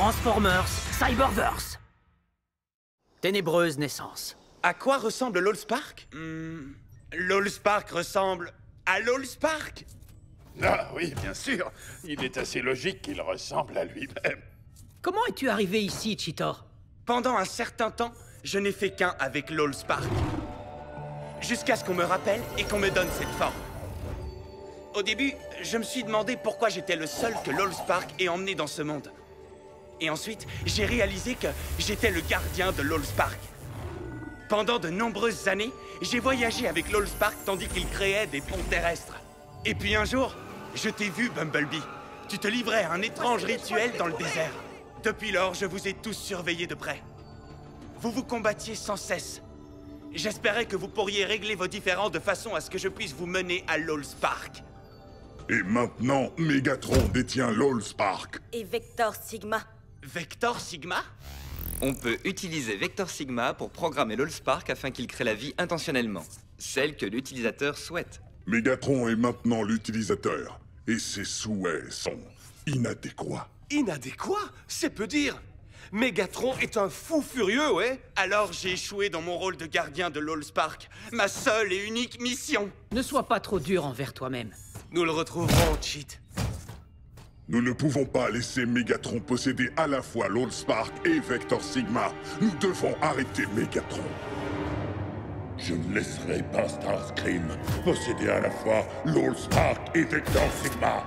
Transformers Cyberverse. Ténébreuse naissance. À quoi ressemble l'Allspark L'Allspark ressemble à l'Allspark. Ah oui, bien sûr. Il est assez logique qu'il ressemble à lui-même. Comment es-tu arrivé ici, Cheetor? Pendant un certain temps, je n'ai fait qu'un avec l'Allspark. Jusqu'à ce qu'on me rappelle et qu'on me donne cette forme. Au début, je me suis demandé pourquoi j'étais le seul que l'Allspark ait emmené dans ce monde. Et ensuite, j'ai réalisé que j'étais le gardien de l'Allspark. Pendant de nombreuses années, j'ai voyagé avec l'Allspark tandis qu'il créait des ponts terrestres. Et puis un jour, je t'ai vu, Bumblebee. Tu te livrais à un étrange rituel dans le désert. Depuis lors, je vous ai tous surveillés de près. Vous vous combattiez sans cesse. J'espérais que vous pourriez régler vos différends de façon à ce que je puisse vous mener à l'Allspark. Et maintenant, Megatron détient l'Allspark. Et Vector Sigma. Vector Sigma? On peut utiliser Vector Sigma pour programmer l'Allspark afin qu'il crée la vie intentionnellement, celle que l'utilisateur souhaite. Megatron est maintenant l'utilisateur, et ses souhaits sont inadéquats. Inadéquat? C'est peu dire. Megatron est un fou furieux, ouais? Alors j'ai échoué dans mon rôle de gardien de l'Allspark. Ma seule et unique mission. Ne sois pas trop dur envers toi-même. Nous le retrouverons, Cheat. Nous ne pouvons pas laisser Megatron posséder à la fois l'Allspark et Vector Sigma. Nous devons arrêter Megatron. Je ne laisserai pas Starscream posséder à la fois l'Allspark et Vector Sigma.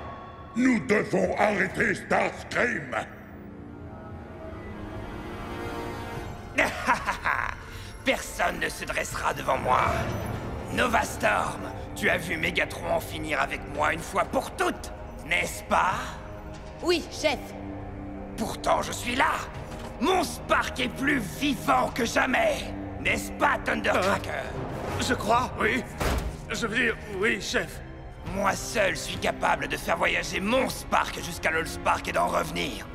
Nous devons arrêter Starscream. Personne ne se dressera devant moi. Nova Storm, tu as vu Megatron en finir avec moi une fois pour toutes, n'est-ce pas? Oui, chef. Pourtant, je suis là. Mon Spark est plus vivant que jamais. N'est-ce pas, Thundercracker? Je crois, oui. Je veux dire, oui, chef. Moi seul suis capable de faire voyager mon Spark jusqu'à l'Allspark et d'en revenir.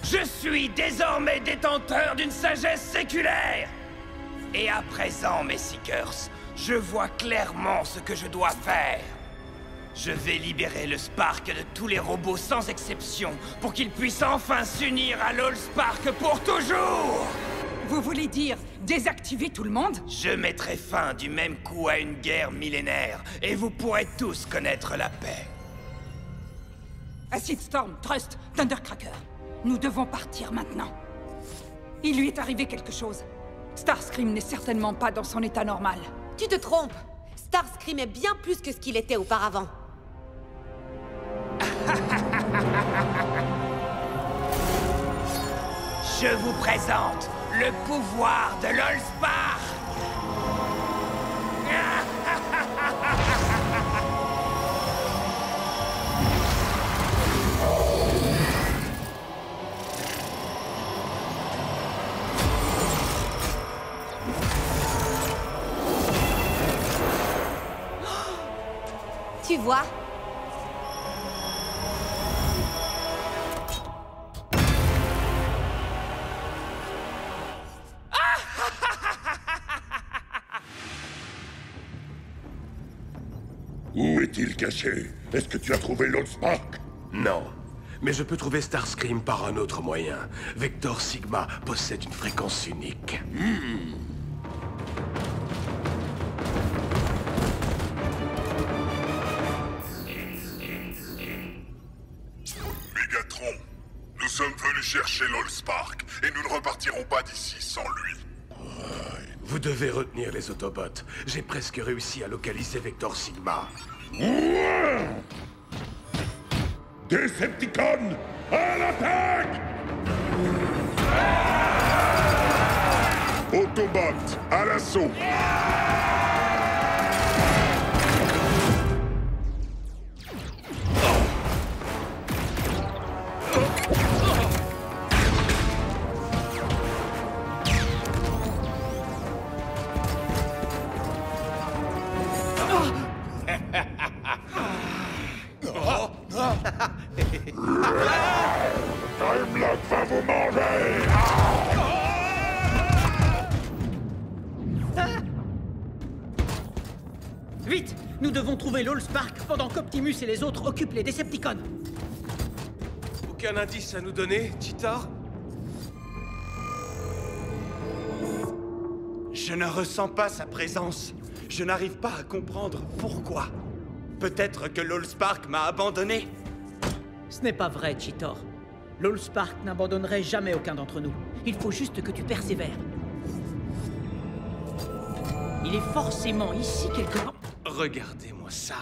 Je suis désormais détenteur d'une sagesse séculaire. Et à présent, mes Seekers, je vois clairement ce que je dois faire. Je vais libérer le Spark de tous les robots sans exception pour qu'ils puissent enfin s'unir à l'Allspark pour toujours. Vous voulez dire désactiver tout le monde? Je mettrai fin du même coup à une guerre millénaire et vous pourrez tous connaître la paix. Acid Storm, Trust, Thundercracker, nous devons partir maintenant. Il lui est arrivé quelque chose. Starscream n'est certainement pas dans son état normal. Tu te trompes. Starscream est bien plus que ce qu'il était auparavant. Je vous présente le pouvoir de l'Allspark. Tu vois? Où est-il caché? Est-ce que tu as trouvé l'Allspark? Non. Mais je peux trouver Starscream par un autre moyen. Vector Sigma possède une fréquence unique. Megatron, nous sommes venus chercher l'Allspark, et nous ne repartirons pas d'ici sans lui. Vous devez retenir les Autobots. J'ai presque réussi à localiser Vector Sigma. Decepticons, à l'attaque! Autobots, à l'assaut! Grimlock va vous manger! Vite! Nous devons trouver l'Allspark pendant qu'Optimus et les autres occupent les Decepticons. Aucun indice à nous donner, Cheetor? Je ne ressens pas sa présence. Je n'arrive pas à comprendre pourquoi. Peut-être que l'Allspark m'a abandonné. Ce n'est pas vrai, Cheetor. L'Allspark n'abandonnerait jamais aucun d'entre nous. Il faut juste que tu persévères. Il est forcément ici quelque part. Regardez-moi ça.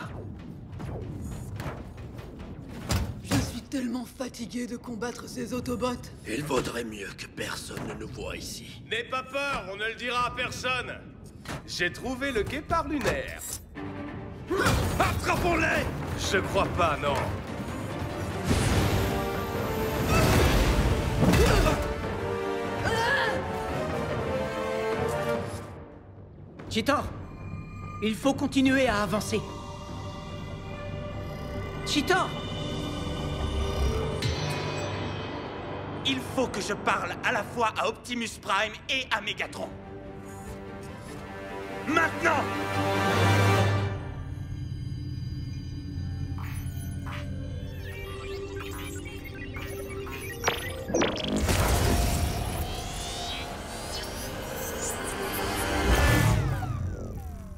Je suis tellement fatigué de combattre ces Autobots. Il vaudrait mieux que personne ne nous voie ici. N'aie pas peur, on ne le dira à personne. J'ai trouvé le guépard lunaire. Attrapons-les! Je crois pas, non. Cheetor, il faut continuer à avancer. Cheetor! Il faut que je parle à la fois à Optimus Prime et à Megatron. Maintenant!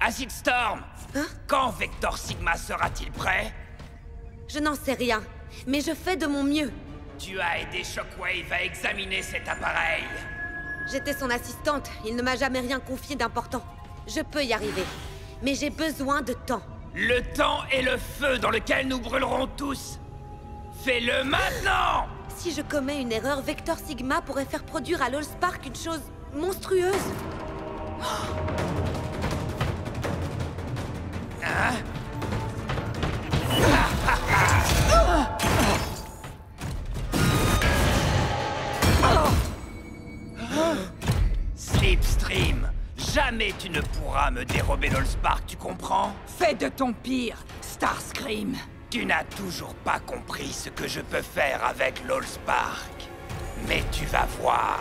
Acid Storm! Hein? Quand Vector Sigma sera-t-il prêt? Je n'en sais rien, mais je fais de mon mieux. Tu as aidé Shockwave à examiner cet appareil. J'étais son assistante, il ne m'a jamais rien confié d'important. Je peux y arriver, mais j'ai besoin de temps. Le temps est le feu dans lequel nous brûlerons tous. Fais-le maintenant! Si je commets une erreur, Vector Sigma pourrait faire produire à l'Allspark une chose monstrueuse. Hein? Slipstream, jamais tu ne pourras me dérober l'Allspark, tu comprends? Fais de ton pire, Starscream. Tu n'as toujours pas compris ce que je peux faire avec l'Allspark. Mais tu vas voir.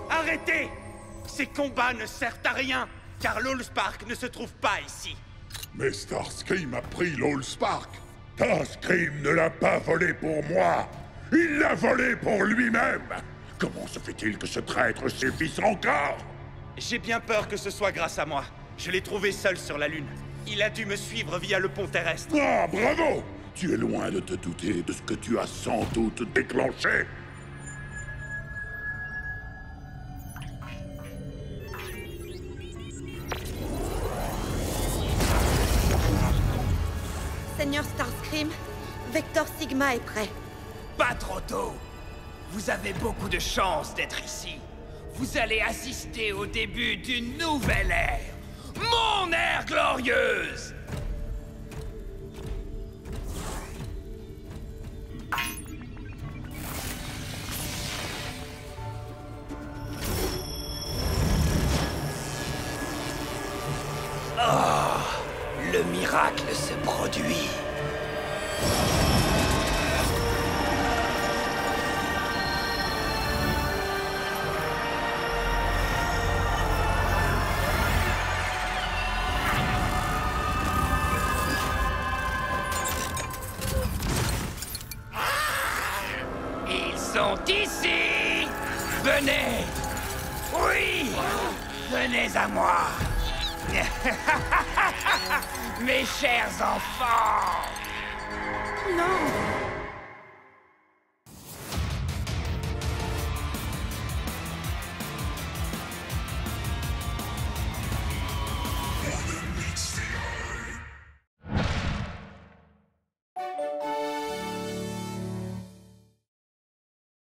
Arrêtez! Ces combats ne servent à rien, car l'Allspark ne se trouve pas ici. Mais Starscream a pris l'Allspark. Starscream ne l'a pas volé pour moi. Il l'a volé pour lui-même. Comment se fait-il que ce traître sévisse encore? J'ai bien peur que ce soit grâce à moi. Je l'ai trouvé seul sur la Lune. Il a dû me suivre via le pont terrestre. Ah, bravo! Tu es loin de te douter de ce que tu as sans doute déclenché. Seigneur Starscream, Vector Sigma est prêt. Pas trop tôt. Vous avez beaucoup de chance d'être ici. Vous allez assister au début d'une nouvelle ère. Mon ère glorieuse! Oh, le miracle se produit. Ils sont ici! Venez! Oui! Venez à moi! Mes chers enfants! Non!